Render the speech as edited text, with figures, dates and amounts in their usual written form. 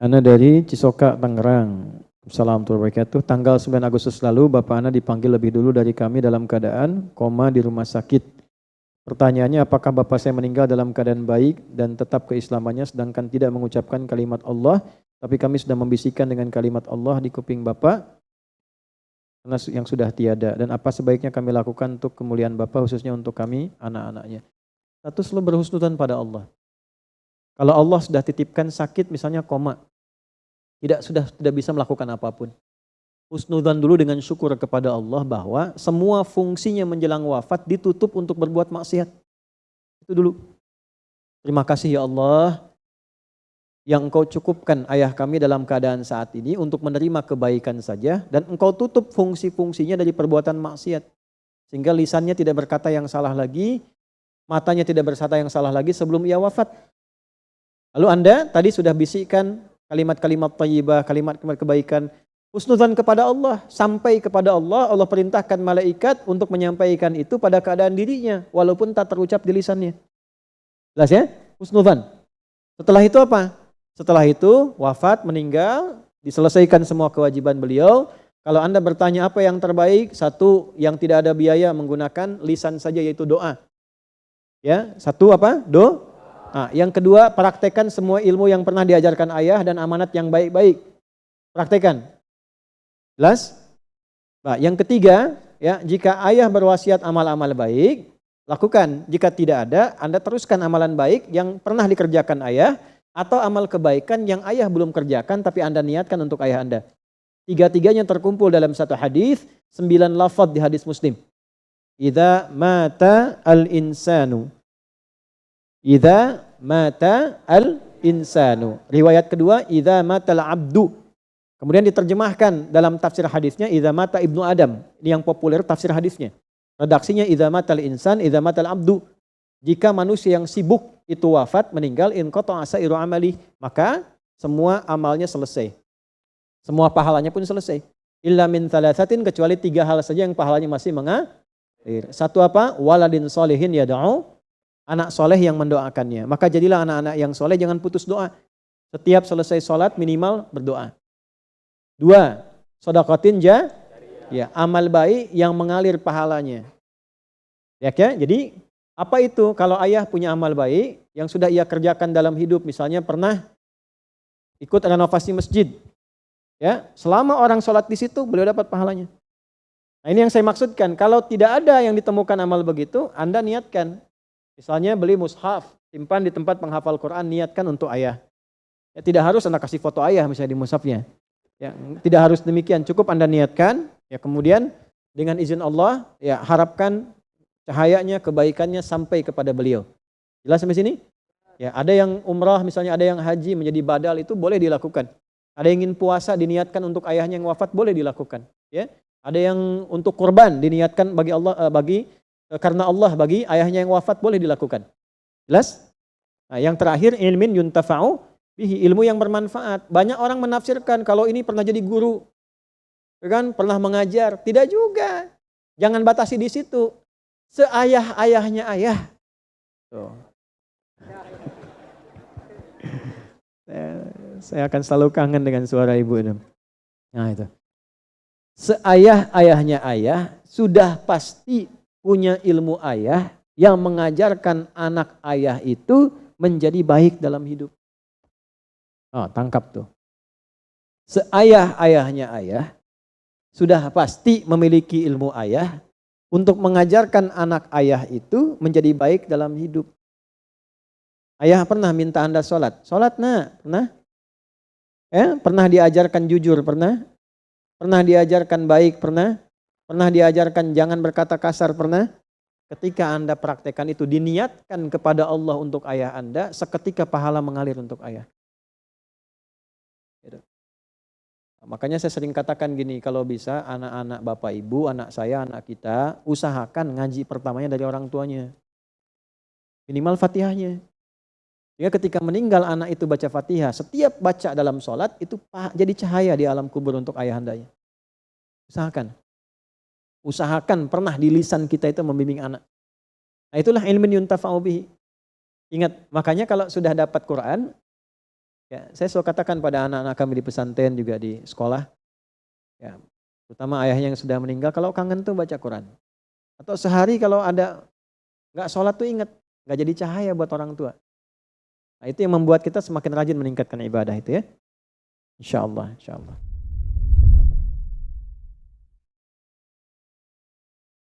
Ana dari Cisoka, Tangerang. Assalamualaikum warahmatullahi wabarakatuh. Tanggal 9 Agustus lalu, Bapak Ana dipanggil lebih dulu dari kami dalam keadaan koma di rumah sakit. Pertanyaannya, apakah Bapak saya meninggal dalam keadaan baik dan tetap keislamannya sedangkan tidak mengucapkan kalimat Allah, tapi kami sudah membisikkan dengan kalimat Allah di kuping Bapak karena yang sudah tiada. Dan apa sebaiknya kami lakukan untuk kemuliaan Bapak, khususnya untuk kami, anak-anaknya. Satu, selalu berhusnudzan pada Allah. Kalau Allah sudah titipkan sakit, misalnya koma, tidak bisa melakukan apapun. Husnudzan dulu dengan syukur kepada Allah bahwa semua fungsinya menjelang wafat ditutup untuk berbuat maksiat. Itu dulu. Terima kasih ya Allah yang Engkau cukupkan ayah kami dalam keadaan saat ini untuk menerima kebaikan saja dan Engkau tutup fungsi-fungsinya dari perbuatan maksiat. Sehingga lisannya tidak berkata yang salah lagi, matanya tidak berkata yang salah lagi sebelum ia wafat. Lalu Anda tadi sudah bisikkan kalimat-kalimat thayyibah, kalimat-kalimat kebaikan, husnudzan kepada Allah, sampai kepada Allah, Allah perintahkan malaikat untuk menyampaikan itu pada keadaan dirinya, walaupun tak terucap di lisannya. Jelas ya? Husnudzan. Setelah itu apa? Setelah itu wafat, meninggal, diselesaikan semua kewajiban beliau. Kalau Anda bertanya apa yang terbaik, satu yang tidak ada biaya menggunakan lisan saja yaitu doa. Ya, satu apa? Doa. Nah, yang kedua, praktekkan semua ilmu yang pernah diajarkan ayah dan amanat yang baik-baik. Praktekkan. Jelas? Nah, yang ketiga, ya, jika ayah berwasiat amal-amal baik, lakukan. Jika tidak ada, Anda teruskan amalan baik yang pernah dikerjakan ayah atau amal kebaikan yang ayah belum kerjakan tapi Anda niatkan untuk ayah Anda. Tiga-tiganya terkumpul dalam satu hadis, 9 lafaz di hadis Muslim. Idza mata al-insanu. Idza mata al-insanu. Riwayat kedua, idza matal abdu. Kemudian diterjemahkan dalam tafsir hadisnya, idza mata ibnu Adam. Ini yang populer tafsir hadisnya. Redaksinya, idza matal insan, idza matal abdu. Jika manusia yang sibuk itu wafat, meninggal, in qata'a sa'iru amali, maka semua amalnya selesai. Semua pahalanya pun selesai. Illa min thalathatin, kecuali 3 hal saja yang pahalanya masih mengalir. Satu apa? Waladin solihin yada'u. Anak soleh yang mendoakannya. Maka jadilah anak-anak yang soleh, jangan putus doa. Setiap selesai sholat minimal berdoa. 2, sedekatin ya, amal baik yang mengalir pahalanya. Ya, jadi apa itu? Kalau ayah punya amal baik yang sudah ia kerjakan dalam hidup, misalnya pernah ikut renovasi masjid. Ya, selama orang sholat di situ beliau dapat pahalanya. Nah, ini yang saya maksudkan. Kalau tidak ada yang ditemukan amal begitu, Anda niatkan. Misalnya beli mushaf, simpan di tempat penghafal Quran, niatkan untuk ayah. Ya, tidak harus Anda kasih foto ayah misalnya di mushafnya. Ya, tidak harus demikian, cukup Anda niatkan. Ya, kemudian dengan izin Allah, ya harapkan cahayanya, kebaikannya sampai kepada beliau. Jelas sampai sini? Ya, ada yang umrah misalnya, ada yang haji menjadi badal, itu boleh dilakukan. Ada yang ingin puasa diniatkan untuk ayahnya yang wafat, boleh dilakukan. Ya, ada yang untuk kurban diniatkan bagi Allah, karena Allah bagi ayahnya yang wafat, boleh dilakukan. Jelas? Nah, yang terakhir, ilmin yuntafa'u bihi, ilmu yang bermanfaat. Banyak orang menafsirkan kalau ini pernah jadi guru, kan pernah mengajar. Tidak juga. Jangan batasi di situ. Seayah-ayahnya ayah. Tuh. Saya akan selalu kangen dengan suara ibu itu. Nah, itu. Seayah-ayahnya ayah sudah pasti punya ilmu ayah yang mengajarkan anak ayah itu menjadi baik dalam hidup. Oh, tangkap tuh. Seayah-ayahnya ayah sudah pasti memiliki ilmu ayah untuk mengajarkan anak ayah itu menjadi baik dalam hidup. Ayah pernah minta Anda sholat? Sholat nak? Pernah? Pernah diajarkan jujur? Pernah? Pernah diajarkan baik? Pernah? Pernah diajarkan jangan berkata kasar? Pernah? Ketika Anda praktekkan itu, diniatkan kepada Allah untuk ayah Anda, seketika pahala mengalir untuk ayah. Gitu. Makanya saya sering katakan gini, kalau bisa anak-anak bapak ibu, anak saya, anak kita, usahakan ngaji pertamanya dari orang tuanya. Minimal Fatihahnya. Ya, ketika meninggal anak itu baca Fatihah, setiap baca dalam sholat itu jadi cahaya di alam kubur untuk ayah andanya. Usahakan pernah di lisan kita itu membimbing anak. Nah, itulah ilmin yuntafa'u bihi. Ingat, makanya kalau sudah dapat Quran, Ya, saya selalu katakan pada anak-anak kami di pesantren juga di sekolah, ya, terutama ayahnya yang sudah meninggal, kalau kangen tuh baca Quran. Atau sehari kalau ada nggak sholat tuh ingat, nggak jadi cahaya buat orang tua. Nah, itu yang membuat kita semakin rajin meningkatkan ibadah itu ya. Insya Allah, insya Allah.